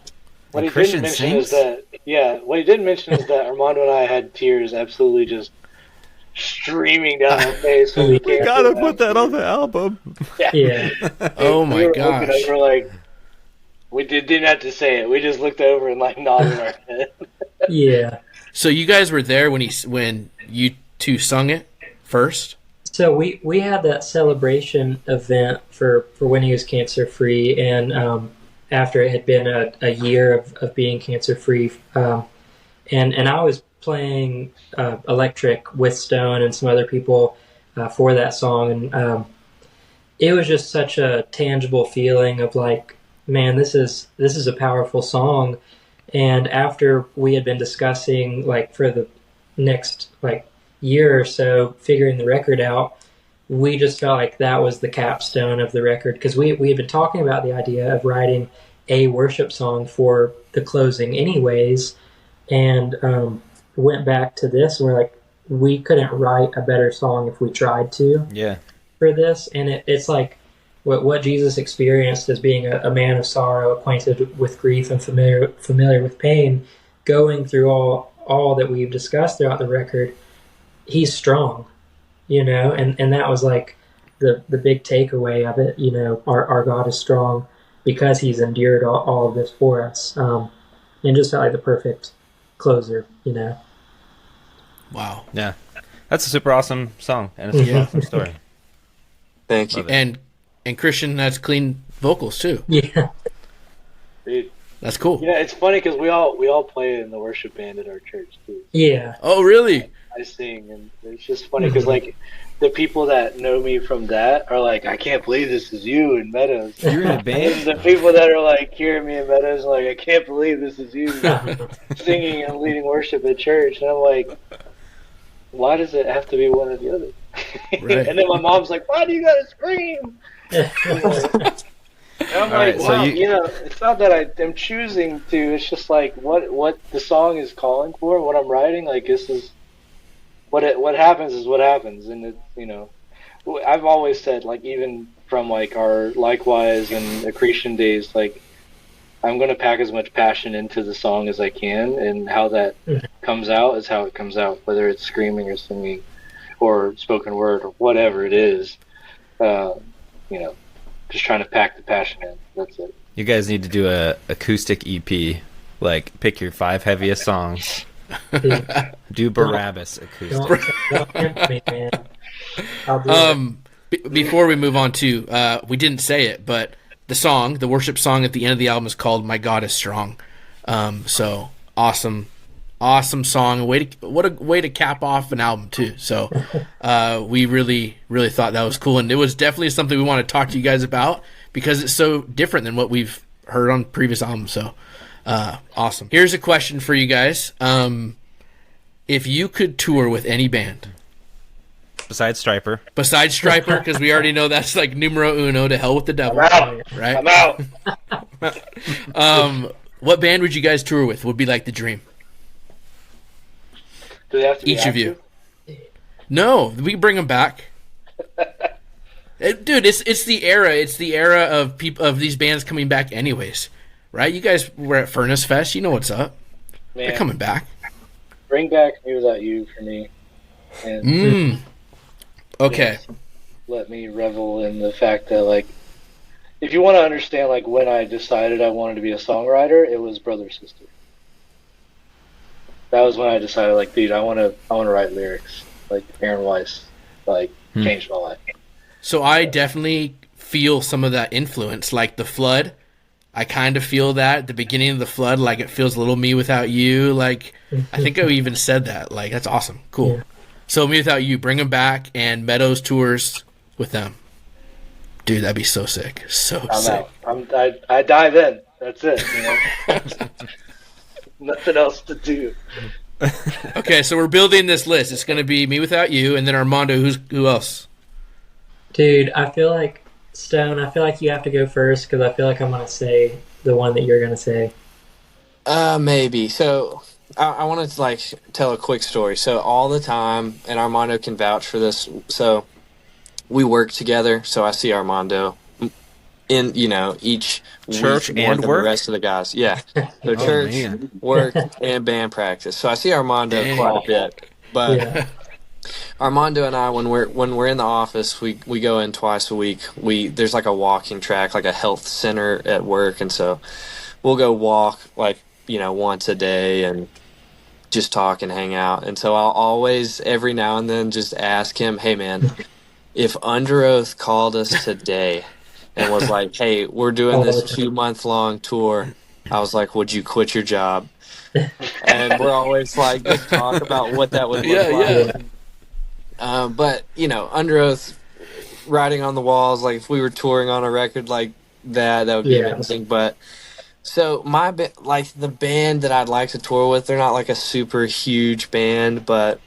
C: What he
A: Christian
C: didn't mention is
A: sings?
C: what he didn't mention is that Armando and I had tears absolutely just streaming down our face. When we came
A: Gotta
C: to
A: put that on the album.
D: Yeah.
B: Oh
C: we
B: my
C: were
B: gosh.
C: looking over like, we didn't have to say it. We just looked over and like nodded our head.
D: Yeah.
B: So you guys were there when you two sung it first?
D: So we had that celebration event for when he was cancer free, and after it had been a year of being cancer free, and I was playing electric with Stone and some other people for that song, and it was just such a tangible feeling of like, man, this is a powerful song. And after we had been discussing like for the next like year or so figuring the record out, we just felt like that was the capstone of the record, because we had been talking about the idea of writing a worship song for the closing anyways, and went back to this and we're like, we couldn't write a better song if we tried to.
A: Yeah.
D: For this, and it's like what Jesus experienced as being a man of sorrow, acquainted with grief and familiar with pain, going through all that we've discussed throughout the record. He's strong, and that was like the big takeaway of it. Our God is strong because he's endured all of this for us, and just felt like the perfect closer.
B: Wow.
A: Yeah. That's a super awesome song, and it's a awesome story.
E: Thank you.
A: Love it.
B: And Christian has clean vocals too.
D: Yeah.
C: Dude,
B: That's cool.
C: it's funny because we all play in the worship band at our church too.
D: Yeah.
B: Oh, really?
C: I sing, and it's just funny because like the people that know me from that are like, I can't believe this is you in Meadows.
A: You're in a
C: And
A: band?
C: the people that are like hearing me in Meadows are like, I can't believe this is you singing and leading worship at church. And I'm like, why does it have to be one or the other?
B: Right.
C: And then my mom's like, why do you gotta scream? And I'm
A: right,
C: like,
A: so
C: wow,
A: you-
C: it's not that I'm choosing to. It's just like what the song is calling for, what I'm writing. Like this is what happens is what happens, and I've always said, like even from like our Likewise and Accretion days, like I'm gonna pack as much passion into the song as I can, and how that comes out is how it comes out, whether it's screaming or singing or spoken word or whatever it is. You know, just trying to pack the passion in. That's it.
A: You guys need to do a acoustic EP. Like, pick your 5 heaviest songs. Do Barabbas acoustic.
D: Don't tempt me, man. I'll do it.
B: Before we move on to, we didn't say it, but the worship song at the end of the album is called "My God Is Strong." So awesome song. What a way to cap off an album too. So we really thought that was cool, and it was definitely something we want to talk to you guys about because it's so different than what we've heard on previous albums. So awesome. Here's a question for you guys. If you could tour with any band
A: Besides Striper,
B: because we already know that's like numero uno, to hell with the devil.
C: I'm out.
B: Right?
C: I'm out.
B: What band would you guys tour with? Would be like the dream?
C: Do they have to be
B: Each of
C: active?
B: you. No, we can bring them back. Dude, it's the era. It's the era of these bands coming back, anyways. Right? You guys were at Furnace Fest. You know what's up.
C: Man,
B: They're coming back.
C: bring back Me Without You for me. And
B: Okay.
C: yes, let me revel in the fact that, like, if you want to understand, like, when I decided I wanted to be a songwriter, it was Brother Sister. That was when I decided, like, dude, I want to write lyrics. Like, Aaron Weiss, like, changed my life.
B: So I definitely feel some of that influence, like The Flood. I kind of feel that at the beginning of The Flood, like it feels a little Me Without You. Like, I think I even said that. Like, that's awesome. Cool.
D: Yeah.
B: So Me Without You, bring them back, and Meadows tours with them. Dude, that'd be so sick. So
C: I'm
B: sick.
C: out. I dive in. That's it. You know? Nothing else to do.
B: Okay, so we're building this list. It's going to be Me Without You, and then Armando. Who else?
D: Dude, I feel like, Stone, I feel like you have to go first because I feel like I'm going to say the one that you're going to say.
E: Maybe. So I want to like tell a quick story. So all the time, and Armando can vouch for this. So we work together. So I see Armando in each
A: Church
E: week more
A: and
E: than
A: work?
E: the rest of the guys. Yeah. So church,
A: man.
E: work, and band practice. So I see Armando
B: Dang.
E: quite a bit. But
D: Yeah.
E: Armando and I, when we're in the office, we go in twice a week. There's like a walking track, like a health center at work, and so we'll go walk like once a day and just talk and hang out. And so I'll always every now and then just ask him, "Hey man, if Under Oath called us today and was like, hey, we're doing this 2-month-long tour," I was like, "Would you quit your job?" And we're always like, just talk about what that would look like.
B: Yeah.
E: But Under Oath, writing on the walls, like if we were touring on a record like that would be amazing. But so like the band that I'd like to tour with, they're not like a super huge band, but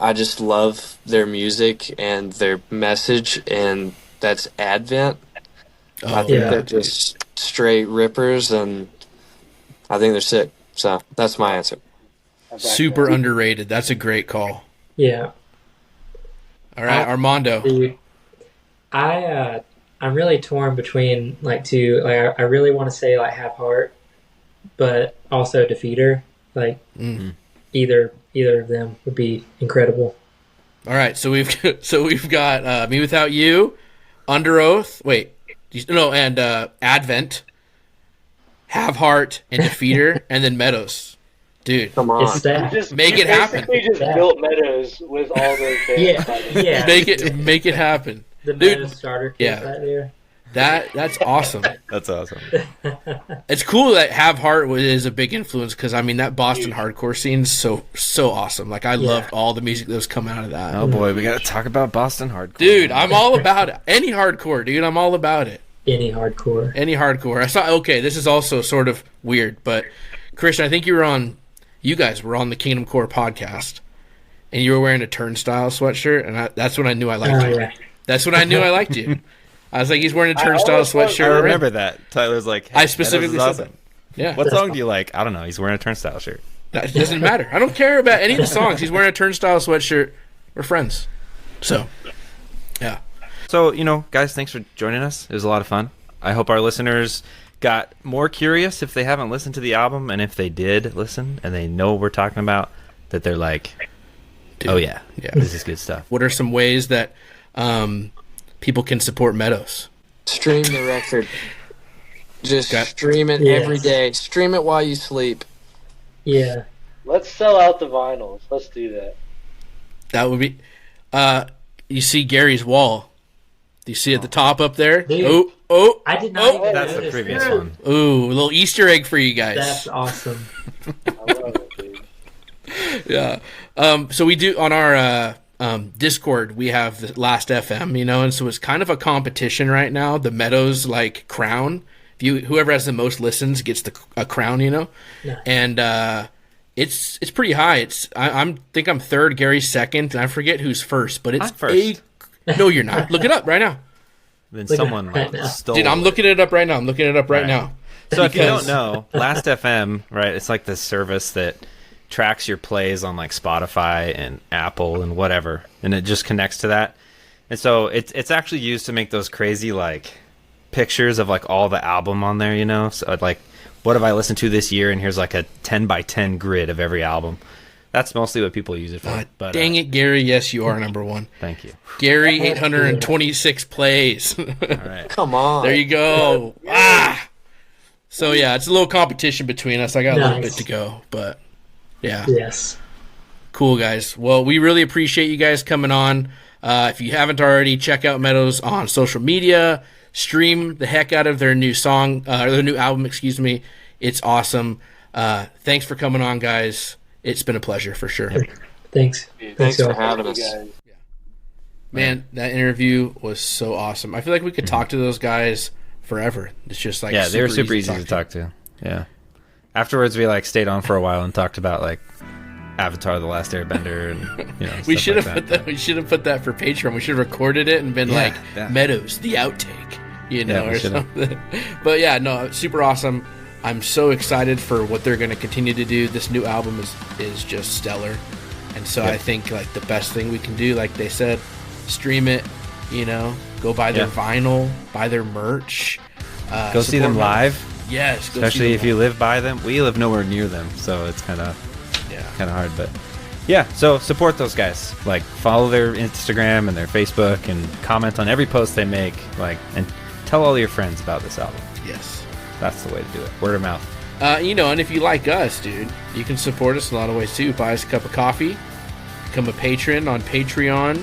E: I just love their music and their message, and that's Advent. I think they're just straight rippers, and I think they're sick. So that's my answer.
B: Super underrated. That's a great call.
D: Yeah.
B: All right, Armando.
D: Dude, I'm really torn between like two. Like I really want to say like Have Heart, but also Defeater. Like either of them would be incredible.
B: All right, so we've got Me Without You, Under Oath. Wait, and Advent, Have Heart, and Defeater, and then Meadows. Dude,
E: Come on.
D: It's that.
B: Make it happen.
C: You just built Meadows with all those bands.
D: Yeah.
B: make it happen.
D: The
B: Dude,
D: Meadows starter kit right there.
B: That's awesome.
A: That's awesome.
B: It's cool that Have Heart is a big influence because I mean that Boston hardcore scene's so awesome. Like I loved all the music that was coming out of that.
A: Oh boy, we got to talk about Boston hardcore.
B: Dude, I'm all about it. Any hardcore, dude, I'm all about it.
D: Any hardcore.
B: Any hardcore. I saw. Okay, this is also sort of weird, but Christian, I think you guys were on the Kingdom Core podcast, and you were wearing a Turnstile sweatshirt, and that's when I knew I liked you.
D: Yeah.
B: That's when I knew I liked you. I was like, he's wearing a Turnstile sweatshirt.
A: I remember that. Tyler's like, hey,
B: I specifically
A: Meadows is
B: said
A: awesome.
B: Yeah.
A: What song do you like? I don't know. He's wearing a Turnstile shirt.
B: That doesn't matter. I don't care about any of the songs. He's wearing a Turnstile sweatshirt. We're friends. So, yeah.
A: So, guys, thanks for joining us. It was a lot of fun. I hope our listeners got more curious if they haven't listened to the album, and if they did listen and they know what we're talking about, that they're like,
B: dude.
A: Oh yeah,
B: Yeah.
A: this is good stuff.
B: What are some ways that people can support Meadows?
E: Stream the record. Just
B: Okay.
E: stream it
D: Yes.
E: every day. Stream it while you sleep.
D: Yeah.
C: Let's sell out the vinyls. Let's do that.
B: That would be. You see Gary's wall. Do you see at the top up there?
D: Dude.
B: Oh,
D: I did not even
A: That's the
D: notice
A: previous
D: that.
A: one.
B: ooh, a little Easter egg for you guys.
D: That's awesome.
C: I love it, dude.
B: Yeah. So we do on our Discord, we have the Last FM, and so it's kind of a competition right now. The Meadows like crown. Whoever has the most listens gets a crown,
D: Nice.
B: and it's pretty high. I think I'm third, Gary's second, and I forget who's first, but it's
A: I'm first.
B: No, you're not. Look it up right now,
A: Then
D: Look at
A: someone
D: that right now.
A: stole.
B: dude. I'm looking it up right now. I'm looking it up right
A: Right.
B: now.
A: So if you
B: Because-
A: don't know, Last FM, right? It's like this service that tracks your plays on like Spotify and Apple and whatever, and it just connects to that. And so it's actually used to make those crazy like pictures of like all the album on there, So like, what have I listened to this year? And here's like a 10 by 10 grid of every album. That's mostly what people use it for. But
B: Dang it, Gary! Yes, you are number one.
A: Thank you.
B: Gary, 826 plays.
A: All right.
E: Come on.
B: There you go. So yeah, it's a little competition between us. I got a little
D: Nice.
B: bit to go, but yeah,
D: Yes.
B: cool guys. Well, we really appreciate you guys coming on. If you haven't already, check out Meadows on social media. Stream the heck out of their new song, or their new album. Excuse me. It's awesome. Thanks for coming on, guys. It's been a pleasure for sure.
D: Thanks.
C: Dude,
E: Thanks for
D: y'all.
E: having
C: you
E: us.
C: guys.
B: Man, that interview was so awesome. I feel like we could talk to those guys forever. It's just like
A: Yeah, they were super easy to talk to. Yeah. Afterwards, we like stayed on for a while and talked about like Avatar: The Last Airbender, and
B: We
A: stuff
B: should
A: like
B: have
A: that.
B: put that. We should have put that for Patreon. We should have recorded it and been
A: Yeah,
B: like
A: yeah.
B: Meadows, the outtake,
A: Yeah, we
B: or
A: should've.
B: something. But yeah, no, super awesome. I'm so excited for what they're going to continue to do. This new album is just stellar, and so
A: Yeah.
B: I think like the best thing we can do, like they said, stream it. Go buy their
A: Yeah.
B: vinyl, buy their merch.
A: Go see
B: support
A: them live,
B: Yes, go
A: especially
B: see
A: if
B: them
A: you live by them. We live nowhere near them, so it's kind of
B: live.
A: hard. But yeah, so support those guys. Like follow their Instagram and their Facebook, and comment on every post they make. Like, and tell all your friends about this album.
B: Yeah, yes.
A: That's the way to do it. Word of mouth.
B: And if you like us, dude, you can support us in a lot of ways too. Buy us a cup of coffee, become a patron on Patreon.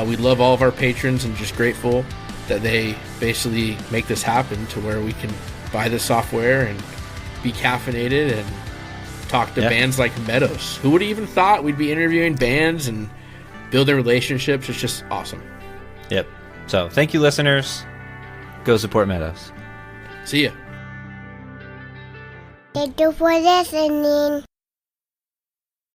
B: We love all of our patrons and just grateful that they basically make this happen to where we can buy the software and be caffeinated and talk to
A: Yeah.
B: bands like Meadows. Who would have even thought we'd be interviewing bands and building relationships? It's just awesome.
A: Yep. So thank you, listeners. Go support Meadows.
B: See ya.
F: Thank you for listening.